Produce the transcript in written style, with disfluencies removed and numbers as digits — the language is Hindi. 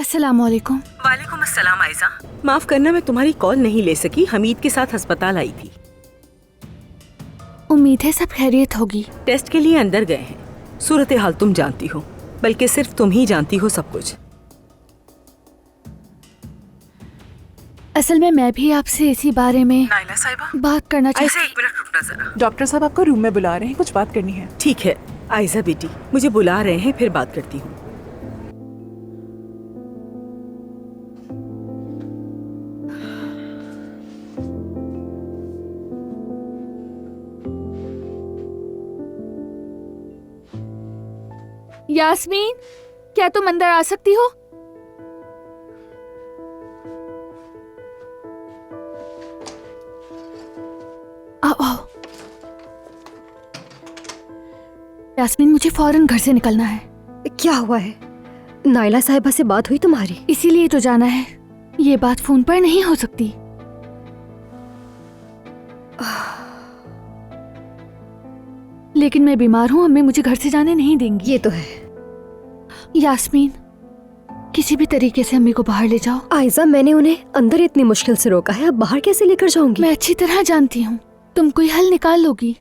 अस्सलामुअलैकुम। वालेकुम अस्सलाम आयजा। माफ करना मैं तुम्हारी कॉल नहीं ले सकी, हमीद के साथ अस्पताल आई थी। उम्मीद है सब खैरियत होगी। टेस्ट के लिए अंदर गए हैं। सूरत हाल तुम जानती हो, बल्कि सिर्फ तुम ही जानती हो सब कुछ। असल में मैं भी आपसे इसी बारे में नाइला साहिबा बात करना चाहती। ऐसे 1 मिनट रुकना जरा। डॉक्टर साहब आपको रूम में बुला रहे हैं, कुछ बात करनी है। ठीक है आयजा बेटी, मुझे बुला रहे हैं, फिर बात करती हूँ। यास्मीन, क्या तुम अंदर आ सकती हो? आओ आओ। यास्मीन, मुझे फौरन घर से निकलना है। क्या हुआ है? नाइला साहिबा से बात हुई तुम्हारी? इसीलिए तो जाना है। ये बात फोन पर नहीं हो सकती। लेकिन मैं बीमार हूँ, अम्मी मुझे घर से जाने नहीं देंगी। ये तो है। यास्मीन, किसी भी तरीके से अम्मी को बाहर ले जाओ। आयजा, मैंने उन्हें अंदर इतनी मुश्किल से रोका है, अब बाहर कैसे लेकर जाऊंगी? मैं अच्छी तरह जानती हूँ, तुम कोई हल निकाल लोगी।